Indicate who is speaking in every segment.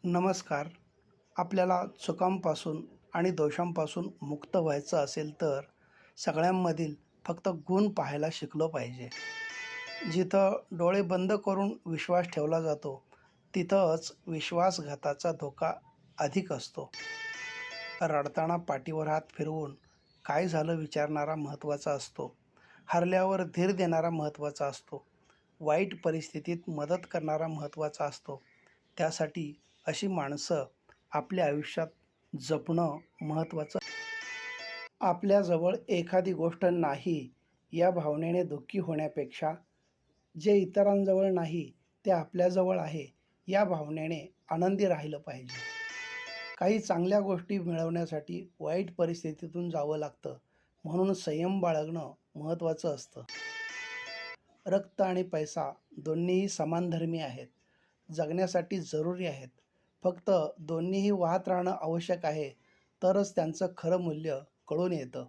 Speaker 1: नमस्कार. आपल्याला चुकांपासून आणि दोषांपासून मुक्त व्हायचं असेल तर सगळ्यांमधील फक्त गुण पाहायला शिकलो पाहिजे. जिथं डोळे बंद करून विश्वास ठेवला जातो, तिथंच विश्वासघाताचा धोका अधिक असतो. रडताना पाठीवर हात फिरवून काय झालं विचारणारा महत्त्वाचा असतो. हरल्यावर धीर देणारा महत्त्वाचा असतो. वाईट परिस्थितीत मदत करणारा महत्त्वाचा असतो. त्यासाठी अशी माणसं आपल्या आयुष्यात जपणं महत्त्वाचं. आपल्याजवळ एखादी गोष्ट नाही या भावनेने दुःखी होण्यापेक्षा जे इतरांजवळ नाही ते आपल्याजवळ आहे या भावनेने आनंदी राहिलं पाहिजे. काही चांगल्या गोष्टी मिळवण्यासाठी वाईट परिस्थितीतून जावं लागतं, म्हणून संयम बाळगणं महत्त्वाचं असतं. रक्त आणि पैसा दोन्हीही समानधर्मी आहेत, जगण्यासाठी जरुरी आहेत. फक्त दोन्हीही वाहत राहणं आवश्यक आहे, तरच त्यांचं खरं मूल्य कळून येतं.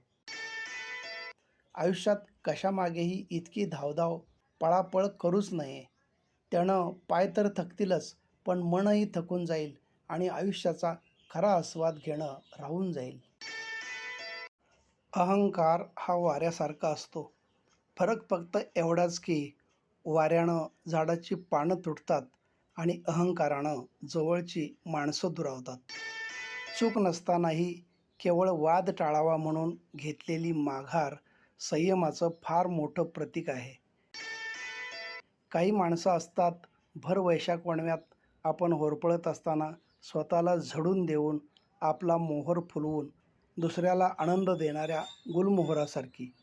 Speaker 1: आयुष्यात कशामागेही इतकी धावधाव, पळापळ करूच नये. त्यानं पाय तर थकतीलच, पण मनही थकून जाईल आणि आयुष्याचा खरा आस्वाद घेणं राहून जाईल. अहंकार हा वाऱ्यासारखा असतो. फरक फक्त एवढाच की वाऱ्यानं झाडाची पानं तुटतात आणि अहंकारानं जवळची माणसं दुरावतात. चूक नसतानाही केवळ वाद टाळावा म्हणून घेतलेली माघार संयमाचं फार मोठं प्रतीक आहे. काही माणसं असतात, भर वैशाख वणव्यात आपण होरपळत असताना स्वतःला झडून देऊन, आपला मोहोर फुलवून दुसऱ्याला आनंद देणाऱ्या गुलमोहरासारखी.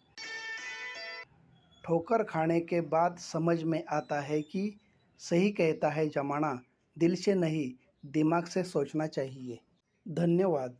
Speaker 1: ठोकर खाने के बाद समझ में आता है कि सही कहता है जमाना, दिल से नहीं दिमाग से सोचना चाहिए. धन्यवाद.